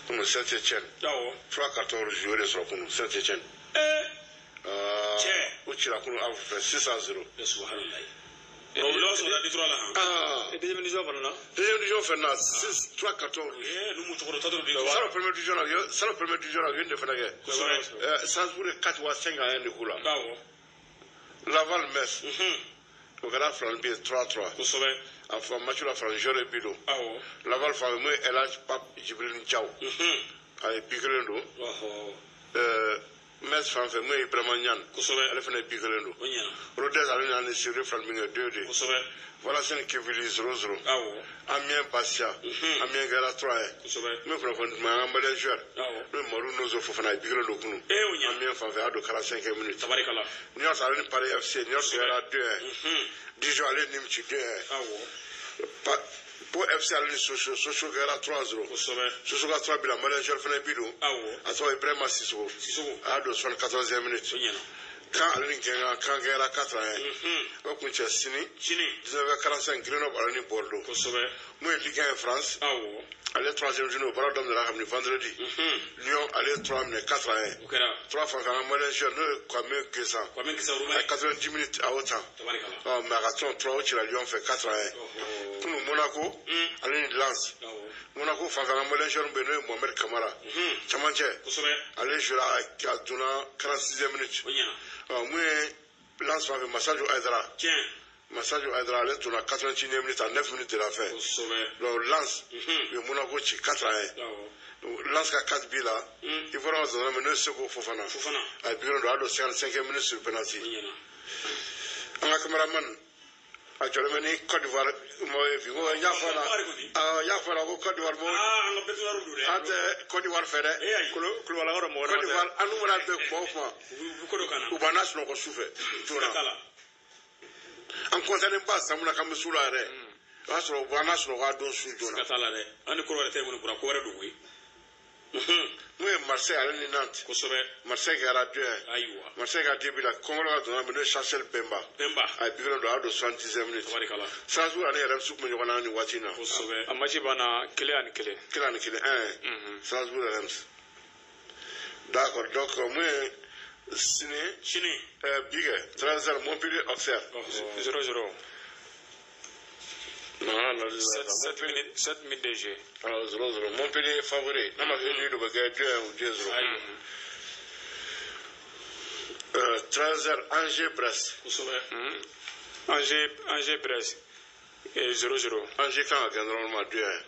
Kunu Saint-Etienne. 3-14 joueurs sur Kunu Saint-Etienne. Uchila Kunu a fait 6-0. Deuxième division, 3-14. C'est le premier division de Fenagé. Salzbourg 4-5 de Kula. Laval Metz. Au Ghana, Flanbier 3-3. Enfin, match la Franjole Bido. Laval Fameux, Elage Pap Jibril Tchao. Avec Pigrendo. Metz Fameux, Ibramanyan. Elle fait Pigrendo. Rodez a une série Flanbier 2-2. Voilà, c'est une Kivili 0-0. Amiens Passia. Amiens Gala 3. Mais pour un bon joueur. Le Morou nous offre un Pigrendo. Amiens Fameux à 45 minutes. Nous avons une Paris FC. Nous avons 2. Dijon allait Nimchi 2. Pour FC aller Sochaux Gala 3-0. Sochaux Gala 3 bila Malin joueur fait Bidou. À toi Ibrahima Sissoko. À 74e minute. Quand Alain Gala 4-1. Au Kuncha Sini. 19h45 Grenoble Alain Bordeaux. Moi Ligue 1 France. Allez 3e journée au Ballon d'Homme de la Ramni vendredi. Lyon allait 3-4-1. 3 fois quand Malin joueur comme Guézan. À 90 minutes à autant. Marathon 3 où la Lyon fait 4-1. Pour nous Monaco, allez Lens. Monaco fait quand Malin joueur Benoît Mohamed Kamara. Chamanche. Allez jouer à Duna 46e minute. Moi Lens fait Massage Aydra. Massage Aydra allait tourner 81e minute à 9 minutes de la fin. Donc Lens, le Monaco 4-1. Lens a 4 billes là. Il faut rendre un second Fofana. À Biron de 55e minute sur le penalty. Un caméraman. Actuellement, Côte d'Ivoire, il y a Côte d'Ivoire. Côte d'Ivoire fait. Côte d'Ivoire, à nous, on a deux mouvements. Ou Banas, on souffre. En contenant pas, ça m'a comme sous l'arrêt. Parce que Banas, on va donner sous le dos. On est correcté pour courir de oui. Nous, Marseille, à Nantes. Marseille, à la 2. Marseille, à Débila, Congo, à donner Chancel Bemba. À Biron de 70e minute. Sans vous aller à la soupe, mais on a un Watina. A Majibana, Kéléan. Sans vous à Rems. D'accord, donc, moi, Ciné, Bigue, 13 Montpellier, Auxerre. 0-0. 7 minutes de jeu. Alors, 0-0. Montpellier favori. On a venu le bagage 2 ou 2-0. 13h, Angers-Brest. Angers-Brest. 0-0. Angers quand on a gagné normalement 2-1.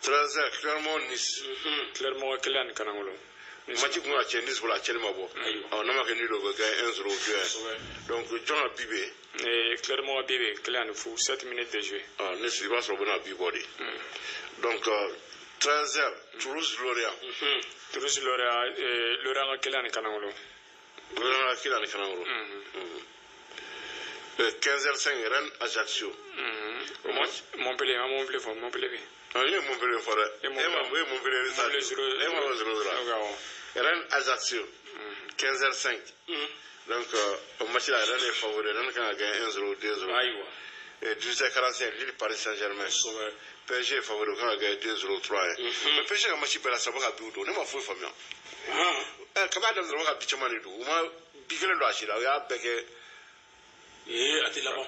13h, Clermont-Nice. Clermont-Clermont Kanangolo. Match pour la Nice pour la Chelmabo. On a gagné le bagage 1-0 2-1. Donc, John a bibé. Et Clermont a bibé. Clermont faut 7 minutes de jeu. Nice va sur le bon à bibody. Donc, 13h, Toulouse-Lorient. Toulouse-Lorient. Lorient a Clermont Kanangolo. Lorient a Clermont Kanangolo. 15h05, Rennes-Ajaccio. Montpellier. Il y a Montpellier forêt. Et Montpellier Rennes-Ajaccio. 15h05. Donc, au match là, Rennes est favori. Rennes a gagné 1-0, 2-0. Et 18h45, Lille Paris Saint-Germain. PSG est favori, quand a gagné 2-0, 3-1. Mais PSG a match pour la savoir à Bioudo. Ne m'a fait famille. Comment est-ce que vous avez dit que vous avez dit que vous avez dit que Atilabo.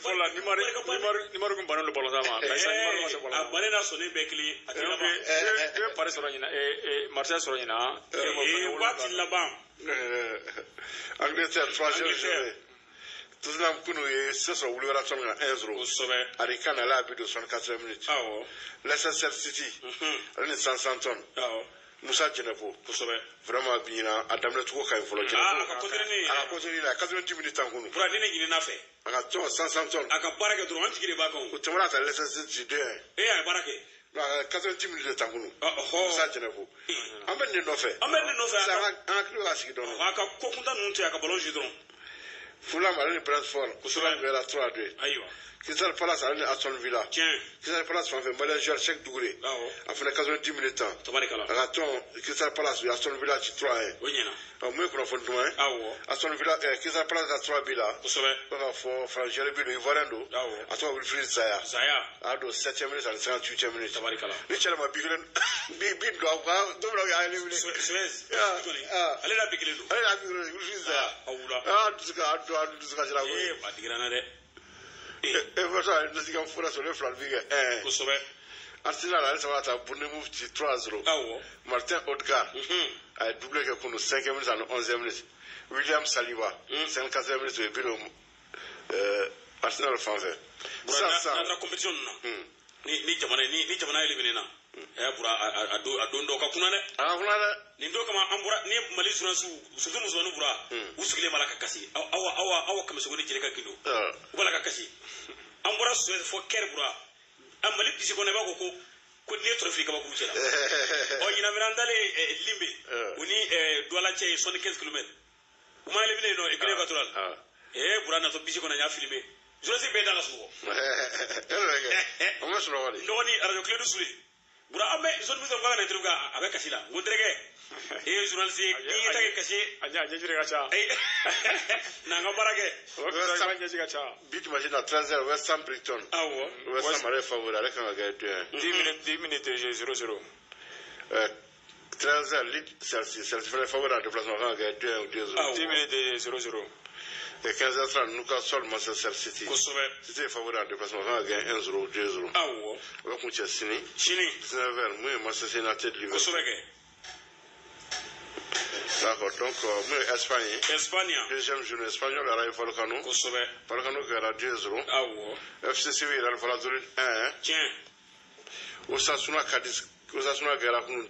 Voilà, numéro qu'on parle de Bologna. Balena sonné Bekli. Atilabo. Paris Sorina et Marseille Sorina. Et Watilaba. Angleterre, 3e journée. Tout le monde connaît ce soir où le Raton a 1-0. Arikan a l'habit de 64 minutes. Leicester City, Renaissance Santon. Moussa Djenefo, vraiment bien, à Damle Touko Kaifolo. À continuer la 90 minutes en Gounou. Pour la dîner, il est fait. À 100 tonnes. À Baraka Drouan, qui est bacon. Au Tamara, à Leicester City. Et à Barake. 90 minutes de Tangoulou. Moussa Djenefo. Amène nos faits. Amène nos faits. Un clou à ce qui donne. À Kokunda Nunti à Kabolon Judron. Fulham à Brentford. Fulham vers la 3-2. Crystal Palace ale ni Aston Villa Crystal Palace fan fɛ Malien joueur Cheikh Doucouré a fana 90 minutes a ka tɔn Crystal Palace u Aston Villa ci 3-1 mun ye kunnafoni duman ye Aston Villa Crystal Palace ka 3 bi la ko ka fɔ François bi do Ivoirien do a tɔgɔ Wilfried Zaha a don 7e minute ani 58e minute ni cɛ ma bi kelen bi do a ka do bɛ ale wele Suez ale la bi kelen do Wilfried Zaha dusuka jira ko ba digirana dɛ voilà nous avons fait sur le flanc Arsenal a réussi à Bournemouth 3-0 Martin Odegaard a doublé que pour nous 5e minute et 11e minute William Saliba 54e minute et puis Arsenal fan fait ça la compétition ni jamana éliminé na bura a don do ka kuna ne ni do kama ambura ni Mali suransu surtout musonu bura usugile malaka kasi awa kama sogoni jere ka kido wala ka kasi ambura so fo ker bura amali bisi ko ne ba ko ne trophée ka ba ku cela o ina mirandale limbe uni douala che 75 km uma le bine no e greva total bura na to bisi ko na nya filmer je sais be dans la suko on va se le voir ndoni radio clé du souli bura ame zone mise ngwa na truga avec kasila ngondrege journaliste ki ta kashi anya jire gacha na ngabarage bit machine à 13h West Ham Brighton West Ham est favori avec un gars 10 minutes 0-0 13h Leeds Chelsea fait favori en déplacement avec un gars 2-0 10 minutes 0-0 et 15h30 Newcastle Manchester City c'était favori en déplacement avec un gars 1-0 2-0 avec Manchester City 19h moi Manchester United Liverpool d'accord donc Espagne deuxième journée espagnole à Vallecano Vallecano qui a 2-0 FC Séville à Valladolid 1 Osasuna Cadiz Osasuna qui a 2-0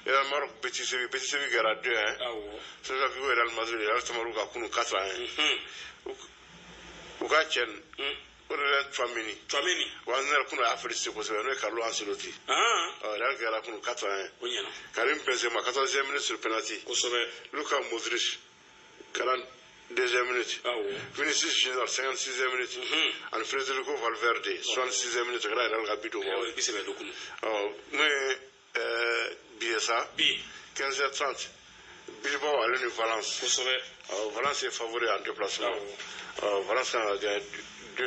et le Maroc Petit Séville qui a 2-1 Celta Vigo et Real Madrid et Altamaro qui a 4-1 Ugachen Orele Tchouameni Wanner kuna Afrique ko sebe no Carlo Ancelotti Real Gala kuna 4-1 Karim Benzema 14e minute sur penalty Luka Modric 42e minute Vinicius Junior 56e minute and Federico Valverde 66e minute Real Gabito mais Bielsa 15h30 Bilbao à l'Union Valence Valence est favori en déplacement Valence a gagné 2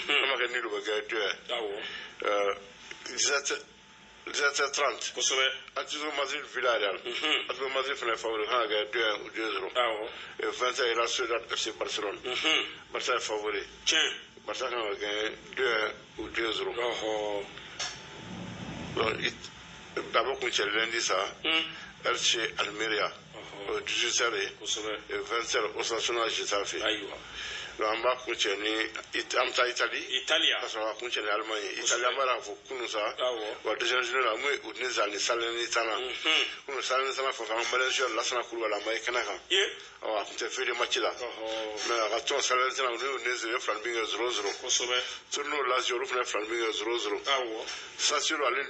on a gagné le gars 17h30 Atlético Madrid Villarreal Atlético Madrid fait favori on a gagné 2-1 ou 2-0 et 20h il a Sociedad FC Barcelone Barça est favori Barça a gagné 2-1 ou 2-0 donc d'abord qu'on tient lundi ça Elche Almeria 18h et 20h Osasuna Getafe donc on va continuer en Italie parce qu'on va continuer en Allemagne Italie on va faire kunu ça wa deuxième journée là moi Udinese ali Salernitana kunu Salernitana faut faire un Malaysia là ça na kulu la mai kana kan on va faire des matchs là mais raton Salernitana Udinese le Flammingo 0-0 tourno Lazio le Flammingo 0-0 Sassuolo ali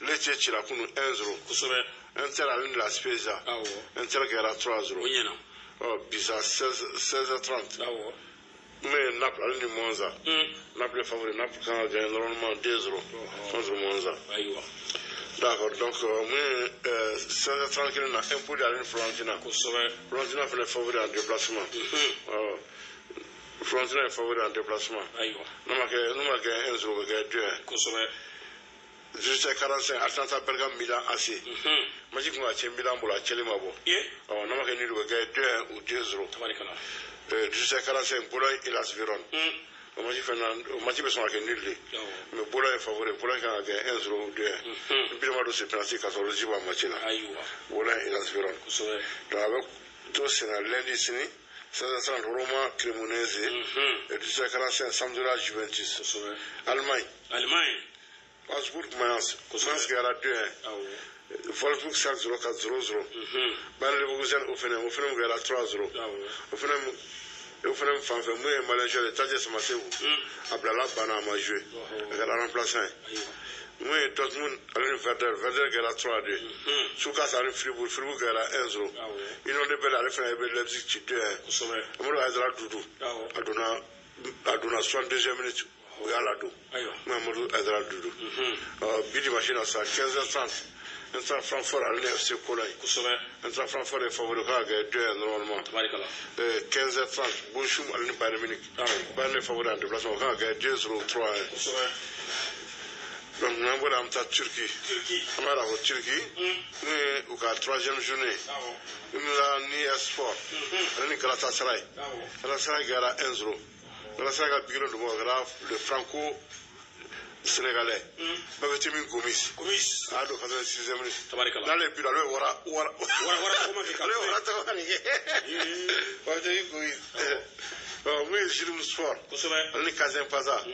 Lecce ci la kunu 1-0 Inter ali la Spezia Inter qui era 3-0 bizarre 16h30 mais Naples à Monza Naples est favori Naples quand on gagne normalement 2-0 contre Monza d'accord donc 16h30 qu'il y a un peu d'aller Fiorentina Fiorentina fait le favori en déplacement Fiorentina est favori en déplacement nous avons gagné 1-0 gagné 2-1 Jusqu'à 45 Atlanta Bergame Milan AC Magic moi chez Milan pour la Chelsea mabo on a gagné le gars 2-1 ou 2-0 jusqu'à 45 Bologne et Las Vérone on m'a dit Fernando on m'a dit besoin gagner nul mais Bologne est favori Bologne a gagné 1-0 ou 2-1 puis moi c'est penalty 14 jours à match là Bologne et Las Vérone donc avec tout c'est lundi sini 16h30 Roma Cremonese et jusqu'à 45 Sampdoria Juventus Allemagne Augsburg Mayence qui a 2-1 Wolfsburg 5-0 4-0 Bayer Leverkusen Offenheim qui a 3-0 Offenheim fan fait moi Malaysia le Tadje Samaseou Abdallah Bana m'a joué il a remplacé moi Dortmund Werder qui a 3-2 Soukas a Fribourg qui a 1-0 Union de Berlin a fait Leipzig 2-1 Amolo Aydra Doudou a donné a donna 62e minute o y'a ladon Mamadou Aidara Doudou bi dimanche na sa 15h30 Intra Francfort à l'UFC Cologne. Intra Francfort est favori à 2 normalement. 15h30, Bochum à l'Uni Bayern Munich. Bayern est favori en déplacement à 2-0-3. Donc nous avons la Turquie. On a la Turquie. Nous avons la 3e journée. Nous avons ni Esport. Nous avons Galatasaray. Galatasaray gagne 1-0. Galatasaray gagne le Franco Sénégalais. Babetimi Gomis. A do 86e minute. Dans les buts, le wara oui, Jirim Sport. Ali Kazem Paza.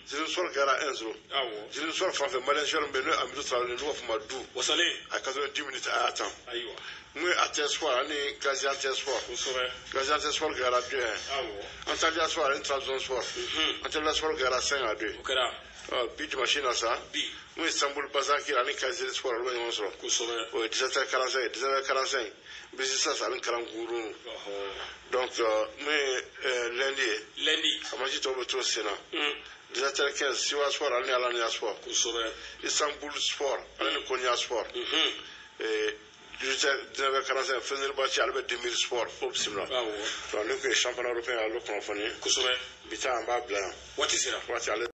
Jirim Sport gara 1-0. Jirim Sport français Malaysia Mbeno Amidou Traoré nous offre Madou. À 90 minutes à attendre. Nous à Sport, ali Gaziantep Sport. Gaziantep Sport gara 2-1. Antalya Sport, ali Trabzon Sport. Antalya Sport gara 5-2. Bit machine à ça. Nous Istanbul Bazaki, ali Kayseri Sport, le même sort. 17h45, 19h45. Bisisa ça, ali Karangourou. Donc, lundi, à Maji Tobo Tro Sénat. 17h15, Siwa Sport, ali Alania Sport. Istanbul Sport, ali Konya Sport. 19h45, Fenerbahçe, Albert Demir Sport, Obsimla. Donc, nous, championnat européen, à l'eau qu'on a fait. Bita en bas blanc.